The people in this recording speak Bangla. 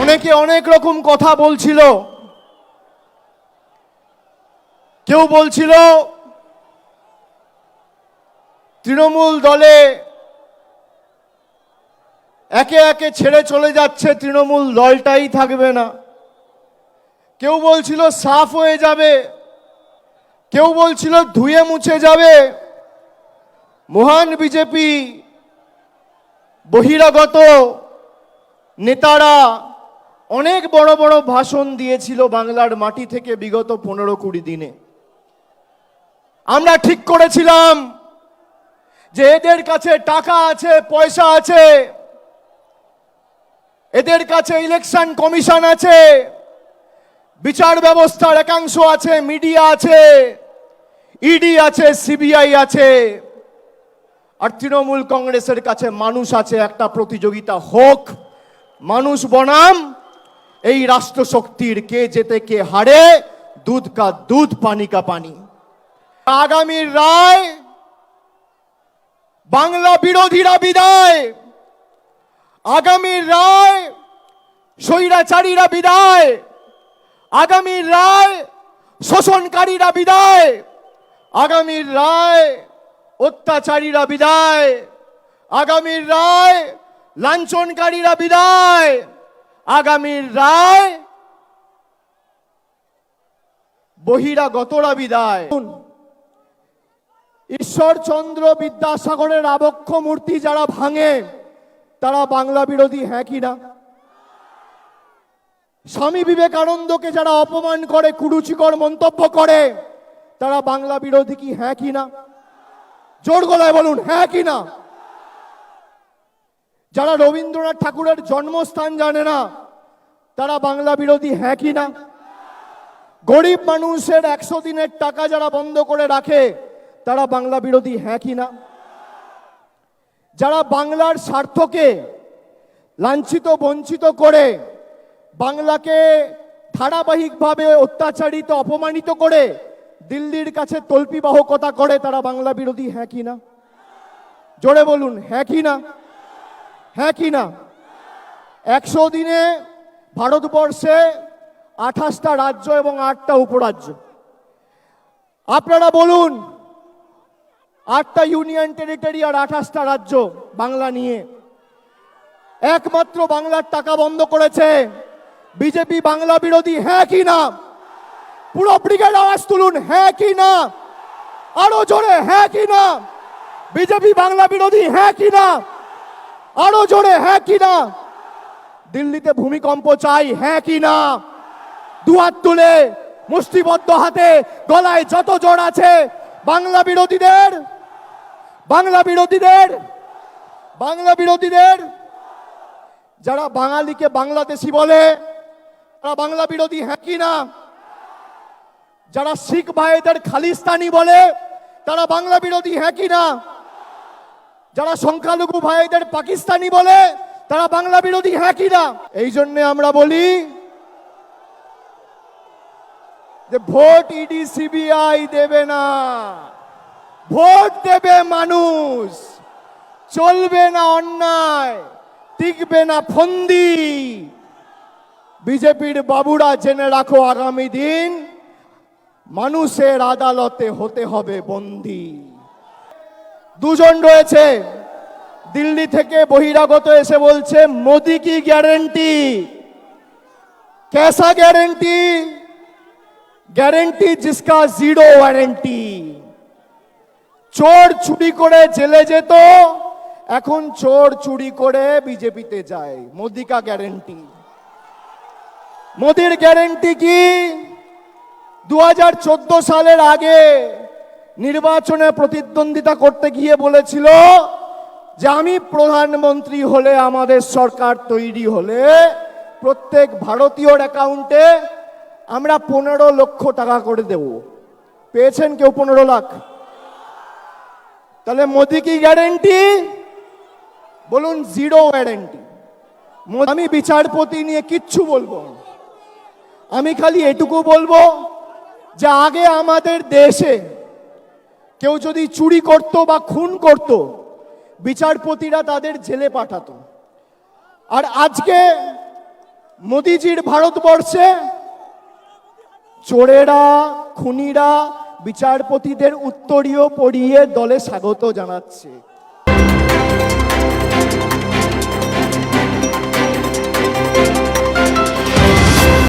অনেকে অনেক রকম কথা বলছিল। কেউ বলছিল তৃণমূল দলে একে একে ছেড়ে চলে যাচ্ছে, তৃণমূল দলটাই থাকবে না। কেউ বলছিল সাফ হয়ে যাবে, কেউ বলছিল ধুয়ে মুছে যাবে। মহান বিজেপি বহিরাগত নেতারা অনেক বড় বড় ভাষণ দিয়েছিল বাংলার মাটি থেকে বিগত 15-20 দিনে। আমরা ঠিক করেছিলাম যে এদের কাছে টাকা আছে, পয়সা আছে, এদের কাছে ইলেকশন কমিশন আছে, বিচার ব্যবস্থার একাংশ আছে, মিডিয়া আছে, ইডি আছে, সিবিআই আছে, আর তৃণমূল কংগ্রেসের কাছে মানুষ আছে। একটা প্রতিযোগিতা হোক, মানুষ বনাম এই রাষ্ট্রশক্তির, কে জেতে কে হারে, দুধ কা দুধ পানি কা পানি। আগামীর রায় বাংলা বিরোধীরা বিদায়, আগামীর রায় স্বৈরাচারীরা বিদায়, আগামীর রায় শোষণকারীরা বিদায়, আগামীর রায় অত্যাচারীরা বিদায়, আগামীর রায় লাঞ্ছনকারীরা বিদায়, আগামীর রায় বহিরাগতরা বিদায়। ঈশ্বরচন্দ্র বিদ্যাসাগরের আবক্ষ মূর্তি যারা ভাঙে তারা বাংলা বিরোধী, হ্যাঁ কি না? স্বামী বিবেকানন্দকে যারা অপমান করে, কুরুচিকর মন্তব্য করে, তারা বাংলা বিরোধী কি, হ্যাঁ কি না? জোর গলায় বলুন, হ্যাঁ কি না? যারা রবীন্দ্রনাথ ঠাকুরের জন্মস্থান জানে না তারা বাংলা বিরোধী, হ্যাঁ কি না? গরিব মানুষের 100 দিনের টাকা যারা বন্ধ করে রাখে তারা বাংলা বিরোধী, হ্যাঁ কি না? যারা বাংলার স্বার্থকে লাঞ্ছিত বঞ্চিত করে, বাংলাকে ধারাবাহিকভাবে অত্যাচারিত অপমানিত করে দিল্লির কাছে তল্পিবাহকতা করে, তারা বাংলা বিরোধী, হ্যাঁ কি না? জোরে বলুন, হ্যাঁ কি না? হ্যাঁ কি না? 100 দিনে ভারতবর্ষে 28টা রাজ্য এবং 8টা উপরাজ্য। আপনারা বলুন, 8টা ইউনিয়ন টেরিটরি আর 28টা রাজ্য বাংলা নিয়ে। একমাত্র বাংলার টাকা বন্ধ করেছে বিজেপি। বাংলা বিরোধী, হ্যাঁ কি না? পুরো ব্রিগেড আওয়াজ তুলুন, হ্যাঁ কি না? আরো জোরে, হ্যাঁ কি না? বিজেপি বাংলা বিরোধী, হ্যাঁ কি না? আরো জোরে, হ্যাঁ কি না? দিল্লিতে ভূমিকম্প চাই, হ্যাঁ কি না? দুহাত তুলে মুষ্টিবদ্ধ হাতে গলায় যত জোর আছে বাংলা বিরোধীদের, বাংলা বিরোধীদের, বাংলা বিরোধীদের, যারা বাঙালিকে বাংলাদেশি বলে তারা বাংলা বিরোধী, হ্যাঁ কি না? যারা শিখ ভাইদের খালিস্তানি বলে তারা বাংলা বিরোধী, হ্যাঁ কি না? যারা সংখ্যালঘু ভাইদের পাকিস্তানি বলে তারা বাংলা বিরোধী, হ্যাঁ কি না? এই জন্য আমরা বলি যে ভোট ইডি সিবিআই দেবে না, ভোট দেবে মানুষ। চলবে না অন্যায়, টিকবে না ফন্দি। বিজেপির বাবুরা জেনে রাখো, আগামী দিন মানুষের আদালতে হতে হবে বন্দী। দুজন রয়েছে দিল্লি থেকে বহিরাগত, এসে বলছে মোদি কি গ্যারেন্টি? कैसा গ্যারেন্টি? গ্যারেন্টি जिसका জিরো ওয়ারেন্টি। চোর চুরি করে জেলে যেত, এখন চোর চুরি করে বিজেপিতে যায়। মোদি কা গ্যারেন্টি। মোদির গ্যারেন্টি কি? 2014 সালের আগে নির্বাচনে প্রতিদ্বন্দ্বিতা করতে গিয়ে বলেছিল যে আমি প্রধানমন্ত্রী হলে, আমাদের সরকার তৈরি হলে প্রত্যেক ভারতীয়র অ্যাকাউন্টে আমরা 15 লক্ষ টাকা করে দেব। পেয়েছেন কেউ 15 লাখ? তাহলে মোদি কি গ্যারেন্টি? বলুন, জিরো ওয়ারেন্টি। আমি বিচারপতি নিয়ে কিচ্ছু বলবো না, আমি খালি এটুকু বলবো যে আগে আমাদের দেশে কেউ যদি চুরি করত বা খুন করত, বিচারপতিরা তাদের জেলে পাঠাতো। আর আজকে মোদিজির ভারতবর্ষে চোরেরা, খুনিরা বিচারপতিদের উত্তরীয় পড়িয়ে দলে স্বাগত জানাচ্ছে।